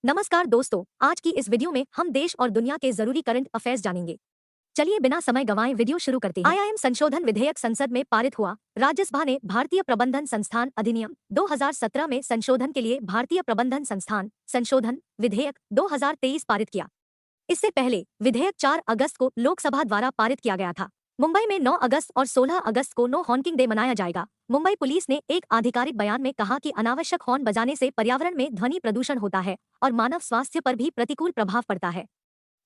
नमस्कार दोस्तों, आज की इस वीडियो में हम देश और दुनिया के जरूरी करंट अफेयर्स जानेंगे। चलिए बिना समय गंवाए वीडियो शुरू करते हैं। आईआईएम संशोधन विधेयक संसद में पारित हुआ। राज्यसभा ने भारतीय प्रबंधन संस्थान अधिनियम 2017 में संशोधन के लिए भारतीय प्रबंधन संस्थान संशोधन विधेयक 2023 पारित किया। इससे पहले विधेयक 4 अगस्त को लोकसभा द्वारा पारित किया गया था। मुंबई में 9 अगस्त और 16 अगस्त को नो हॉर्निंग डे मनाया जाएगा। मुंबई पुलिस ने एक आधिकारिक बयान में कहा कि अनावश्यक हॉर्न बजाने से पर्यावरण में ध्वनि प्रदूषण होता है और मानव स्वास्थ्य पर भी प्रतिकूल प्रभाव पड़ता है।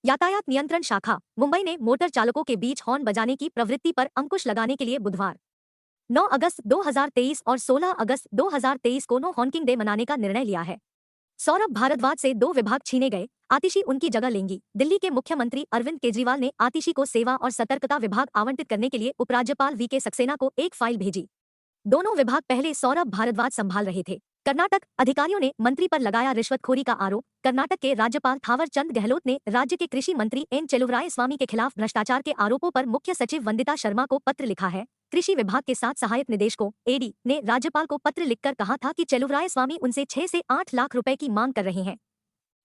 यातायात नियंत्रण शाखा मुंबई ने मोटर चालकों के बीच हॉर्न बजाने की प्रवृत्ति पर अंकुश लगाने के लिए बुधवार 9 अगस्त 2023 और 16 अगस्त 2023 को नो हॉर्निंग डे मनाने का निर्णय लिया है। सौरभ भारद्वाज से 2 विभाग छीने गए, आतिशी उनकी जगह लेंगी। दिल्ली के मुख्यमंत्री अरविंद केजरीवाल ने आतिशी को सेवा और सतर्कता विभाग आवंटित करने के लिए उपराज्यपाल वीके सक्सेना को एक फाइल भेजी। दोनों विभाग पहले सौरभ भारद्वाज संभाल रहे थे। कर्नाटक अधिकारियों ने मंत्री पर लगाया रिश्वतखोरी का आरोप। कर्नाटक के राज्यपाल थावर चंद गहलोत ने राज्य के कृषि मंत्री एन चलुवरायस्वामी के खिलाफ भ्रष्टाचार के आरोपों पर मुख्य सचिव वंदिता शर्मा को पत्र लिखा है। कृषि विभाग के 7 सहायक निदेशकों एडी ने राज्यपाल को पत्र लिखकर कहा था कि चलुवरायस्वामी उनसे 6 से 8 लाख रुपए की मांग कर रहे हैं।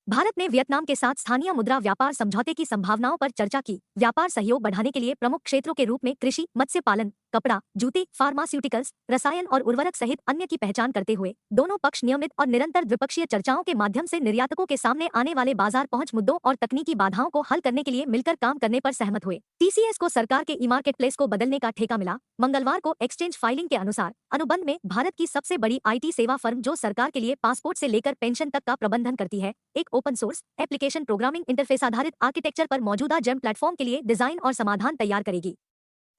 भारत ने वियतनाम के साथ स्थानीय मुद्रा व्यापार समझौते की संभावनाओं पर चर्चा की। व्यापार सहयोग बढ़ाने के लिए प्रमुख क्षेत्रों के रूप में कृषि, मत्स्य पालन, कपड़ा, जूते, फार्मास्यूटिकल्स, रसायन और उर्वरक सहित अन्य की पहचान करते हुए दोनों पक्ष नियमित और निरंतर द्विपक्षीय चर्चाओं के माध्यम से निर्यातकों के सामने आने वाले बाजार पहुंच मुद्दों और तकनीकी बाधाओं को हल करने के लिए मिलकर काम करने पर सहमत हुए। टीसीएस को सरकार के ई मार्केट प्लेस को बदलने का ठेका मिला। मंगलवार को एक्सचेंज फाइलिंग के अनुसार अनुबंध में भारत की सबसे बड़ी आईटी सेवा फर्म जो सरकार के लिए पासपोर्ट से लेकर पेंशन तक का प्रबंधन करती है, एक open source application programming interface आधारित आर्किटेक्चर पर मौजूदा जेम प्लेटफॉर्म के लिए डिजाइन और समाधान तैयार करेगी।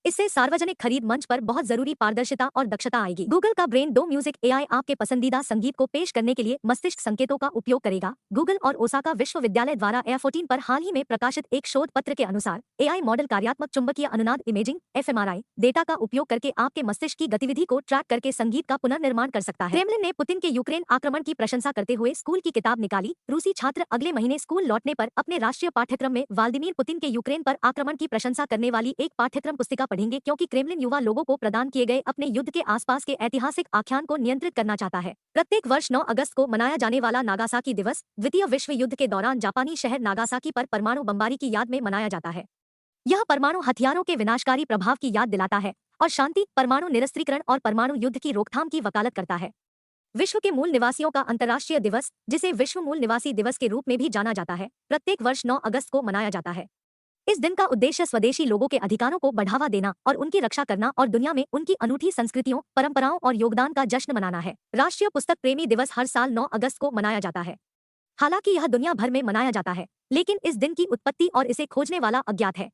इससे सार्वजनिक खरीद मंच पर बहुत जरूरी पारदर्शिता और दक्षता आएगी। गूगल का ब्रेन 2 म्यूजिक एआई आपके पसंदीदा संगीत को पेश करने के लिए मस्तिष्क संकेतों का उपयोग करेगा। गूगल और ओसाका विश्वविद्यालय द्वारा एयर14 पर हाल ही में प्रकाशित एक शोध पत्र के अनुसार एआई मॉडल कार्यात्मक चुंबकीय अनुनाद इमेजिंग एफएमआरआई डेटा का उपयोग करके आपके मस्तिष्क की गतिविधि को ट्रैक करके संगीत का पुनर्निर्माण कर सकता है। क्रेमलिन ने पुतिन के यूक्रेन आक्रमण की प्रशंसा करते हुए स्कूल की किताब निकाली। रूसी छात्र अगले महीने स्कूल लौटने पर अपने राष्ट्रीय पाठ्यक्रम में व्लादिमीर पुतिन के यूक्रेन पर आक्रमण की प्रशंसा करने वाली एक पाठ्यक्रम पुस्तिका पढ़ेंगे, क्योंकि क्रेमलिन युवा लोगों को प्रदान किए गए अपने युद्ध के आसपास के ऐतिहासिक आख्यान को नियंत्रित करना चाहता है। प्रत्येक वर्ष 9 अगस्त को मनाया जाने वाला नागासाकी दिवस द्वितीय विश्व युद्ध के दौरान जापानी शहर नागासाकी पर परमाणु बमबारी की याद में मनाया जाता है। यह परमाणु हथियारों के विनाशकारी प्रभाव की याद दिलाता है और शांति, परमाणु निरस्त्रीकरण और परमाणु युद्ध की रोकथाम की वकालत करता है। विश्व के मूल निवासियों का अंतर्राष्ट्रीय दिवस, जिसे विश्व मूल निवासी दिवस के रूप में भी जाना जाता है, प्रत्येक वर्ष 9 अगस्त को मनाया जाता है। इस दिन का उद्देश्य स्वदेशी लोगों के अधिकारों को बढ़ावा देना और उनकी रक्षा करना और दुनिया में उनकी अनूठी संस्कृतियों, परंपराओं और योगदान का जश्न मनाना है। राष्ट्रीय पुस्तक प्रेमी दिवस हर साल 9 अगस्त को मनाया जाता है। हालांकि यह दुनिया भर में मनाया जाता है, लेकिन इस दिन की उत्पत्ति और इसे खोजने वाला अज्ञात है।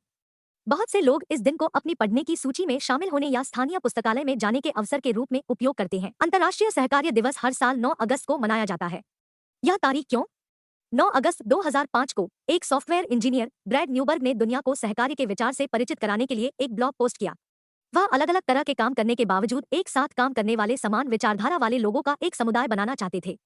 बहुत से लोग इस दिन को अपनी पढ़ने की सूची में शामिल होने या स्थानीय पुस्तकालय में जाने के अवसर के रूप में उपयोग करते हैं। अंतर्राष्ट्रीय सहकार्य दिवस हर साल 9 अगस्त को मनाया जाता है। यह तारीख क्यों? 9 अगस्त 2005 को एक सॉफ्टवेयर इंजीनियर ब्रैड न्यूबर्ग ने दुनिया को सहकार्य के विचार से परिचित कराने के लिए एक ब्लॉग पोस्ट किया। वह अलग अलग तरह के काम करने के बावजूद एक साथ काम करने वाले समान विचारधारा वाले लोगों का एक समुदाय बनाना चाहते थे।